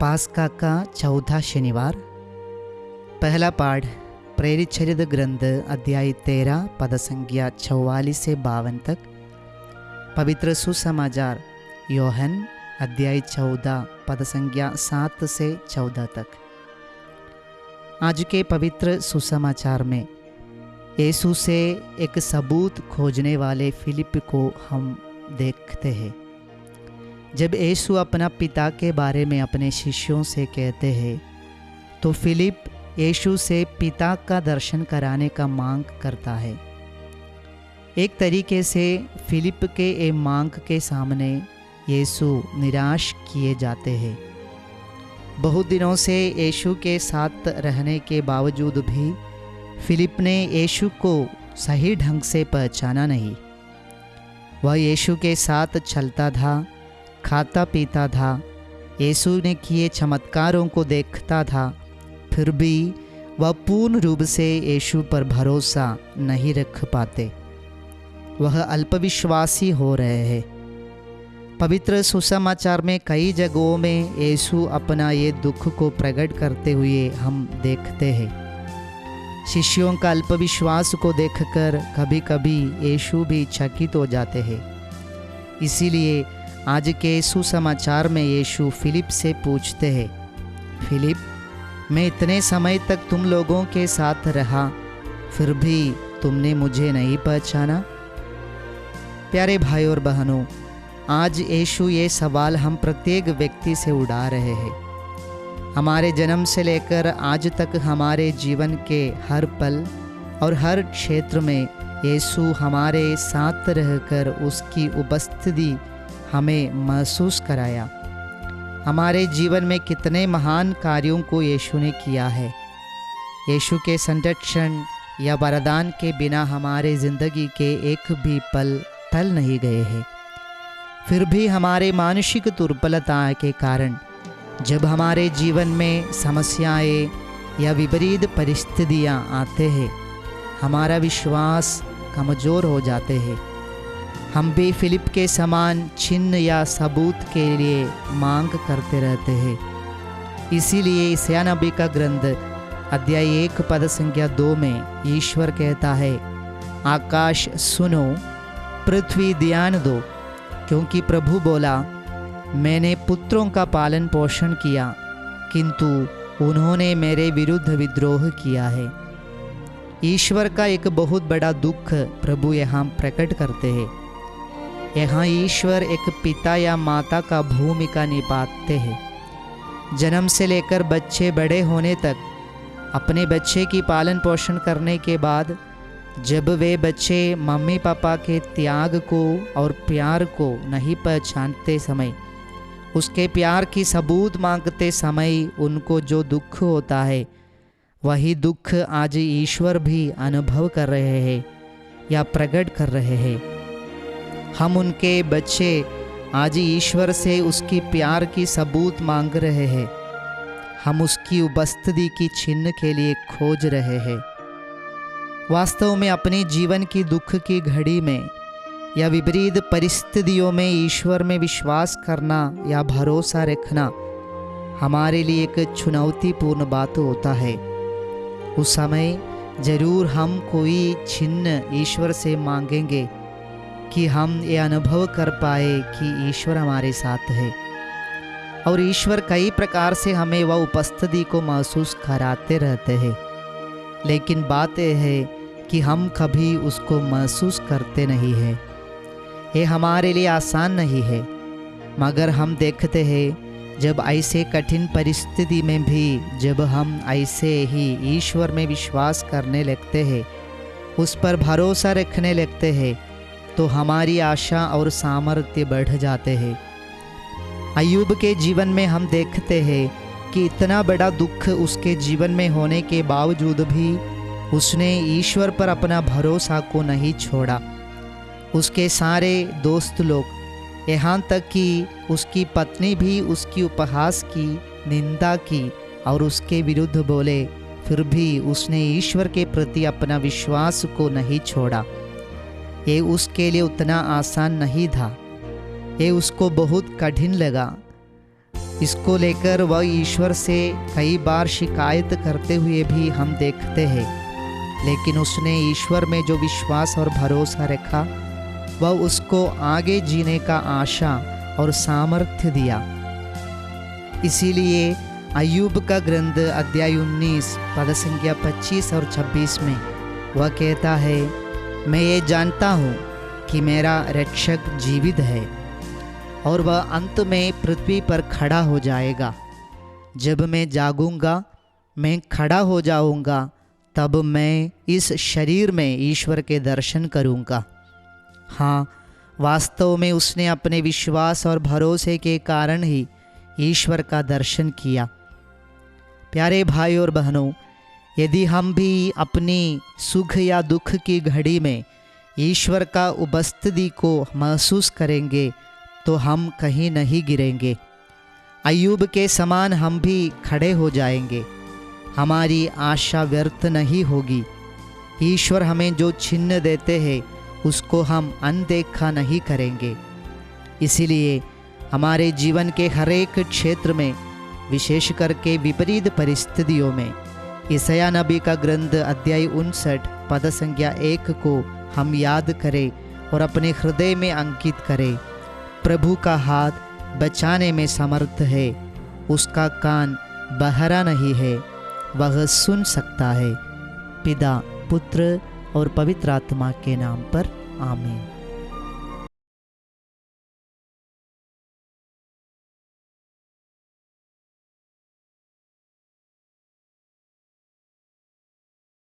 पास्का का चौथा शनिवार। पहला पाठ प्रेरित चरित्र ग्रंथ अध्याय 13 पद संख्या 44 से 52 तक। पवित्र सुसमाचार योहन अध्याय 14 पद संख्या 7 से 14 तक। आज के पवित्र सुसमाचार में यीशु से एक सबूत खोजने वाले फिलिप को हम देखते हैं। जब यीशु अपना पिता के बारे में अपने शिष्यों से कहते हैं तो फिलिप यीशु से पिता का दर्शन कराने का मांग करता है। एक तरीके से फिलिप के ये मांग के सामने यीशु निराश किए जाते हैं। बहुत दिनों से यीशु के साथ रहने के बावजूद भी फिलिप ने यीशु को सही ढंग से पहचाना नहीं। वह यीशु के साथ चलता था, खाता पीता था, यीशु ने किए चमत्कारों को देखता था, फिर भी वह पूर्ण रूप से यीशु पर भरोसा नहीं रख पाते। वह अल्पविश्वासी हो रहे हैं। पवित्र सुसमाचार में कई जगहों में यीशु अपना ये दुख को प्रकट करते हुए हम देखते हैं। शिष्यों का अल्पविश्वास को देखकर कभी कभी यीशु भी चकित हो जाते हैं। इसीलिए आज के सुसमाचार में यीशु फिलिप से पूछते हैं, फिलिप, मैं इतने समय तक तुम लोगों के साथ रहा, फिर भी तुमने मुझे नहीं पहचाना? प्यारे भाई और बहनों, आज यीशु ये सवाल हम प्रत्येक व्यक्ति से उड़ा रहे हैं। हमारे जन्म से लेकर आज तक हमारे जीवन के हर पल और हर क्षेत्र में यीशु हमारे साथ रहकर उसकी उपस्थिति हमें महसूस कराया। हमारे जीवन में कितने महान कार्यों को यीशु ने किया है। यीशु के संरक्षण या वरदान के बिना हमारे ज़िंदगी के एक भी पल टल नहीं गए हैं। फिर भी हमारे मानसिक दुर्बलता के कारण जब हमारे जीवन में समस्याएं या विपरीत परिस्थितियां आते हैं, हमारा विश्वास कमज़ोर हो जाते हैं। हम भी फिलिप के समान चिन्ह या सबूत के लिए मांग करते रहते हैं। इसीलिए यशायाह नबी का ग्रंथ अध्याय 1 पद संख्या 2 में ईश्वर कहता है, आकाश सुनो, पृथ्वी ध्यान दो, क्योंकि प्रभु बोला, मैंने पुत्रों का पालन पोषण किया, किंतु उन्होंने मेरे विरुद्ध विद्रोह किया है। ईश्वर का एक बहुत बड़ा दुख प्रभु यहाँ प्रकट करते हैं। यहाँ ईश्वर एक पिता या माता का भूमिका निभाते हैं। जन्म से लेकर बच्चे बड़े होने तक अपने बच्चे की पालन पोषण करने के बाद जब वे बच्चे मम्मी पापा के त्याग को और प्यार को नहीं पहचानते समय, उसके प्यार की सबूत मांगते समय उनको जो दुख होता है, वही दुख आज ईश्वर भी अनुभव कर रहे हैं या प्रकट कर रहे हैं। हम उनके बच्चे आज ईश्वर से उसकी प्यार की सबूत मांग रहे हैं। हम उसकी उपस्थिति की चिन्ह के लिए खोज रहे हैं। वास्तव में अपने जीवन की दुख की घड़ी में या विपरीत परिस्थितियों में ईश्वर में विश्वास करना या भरोसा रखना हमारे लिए एक चुनौतीपूर्ण बात होता है। उस समय जरूर हम कोई चिन्ह ईश्वर से मांगेंगे कि हम ये अनुभव कर पाए कि ईश्वर हमारे साथ है। और ईश्वर कई प्रकार से हमें वह उपस्थिति को महसूस कराते रहते हैं, लेकिन बात यह है कि हम कभी उसको महसूस करते नहीं हैं। ये हमारे लिए आसान नहीं है, मगर हम देखते हैं जब ऐसे कठिन परिस्थिति में भी जब हम ऐसे ही ईश्वर में विश्वास करने लगते हैं, उस पर भरोसा रखने लगते हैं, तो हमारी आशा और सामर्थ्य बढ़ जाते हैं। अय्यूब के जीवन में हम देखते हैं कि इतना बड़ा दुख उसके जीवन में होने के बावजूद भी उसने ईश्वर पर अपना भरोसा को नहीं छोड़ा। उसके सारे दोस्त लोग, यहाँ तक कि उसकी पत्नी भी उसकी उपहास की, निंदा की और उसके विरुद्ध बोले, फिर भी उसने ईश्वर के प्रति अपना विश्वास को नहीं छोड़ा। ये उसके लिए उतना आसान नहीं था। ये उसको बहुत कठिन लगा। इसको लेकर वह ईश्वर से कई बार शिकायत करते हुए भी हम देखते हैं, लेकिन उसने ईश्वर में जो विश्वास और भरोसा रखा वह उसको आगे जीने का आशा और सामर्थ्य दिया। इसीलिए अय्यूब का ग्रंथ अध्याय 19 पद संख्या 25 और 26 में वह कहता है, मैं ये जानता हूँ कि मेरा रक्षक जीवित है और वह अंत में पृथ्वी पर खड़ा हो जाएगा। जब मैं जागूंगा, मैं खड़ा हो जाऊंगा, तब मैं इस शरीर में ईश्वर के दर्शन करूंगा। हाँ, वास्तव में उसने अपने विश्वास और भरोसे के कारण ही ईश्वर का दर्शन किया। प्यारे भाई और बहनों, यदि हम भी अपनी सुख या दुख की घड़ी में ईश्वर का उपस्थिति को महसूस करेंगे तो हम कहीं नहीं गिरेंगे। अय्यूब के समान हम भी खड़े हो जाएंगे। हमारी आशा व्यर्थ नहीं होगी। ईश्वर हमें जो चिन्ह देते हैं उसको हम अनदेखा नहीं करेंगे। इसीलिए हमारे जीवन के हर एक क्षेत्र में, विशेष करके विपरीत परिस्थितियों में, यशायाह नबी का ग्रंथ अध्याय 59 पद संख्या 1 को हम याद करें और अपने हृदय में अंकित करें। प्रभु का हाथ बचाने में समर्थ है, उसका कान बहरा नहीं है, वह सुन सकता है। पिता, पुत्र और पवित्र आत्मा के नाम पर आमीन।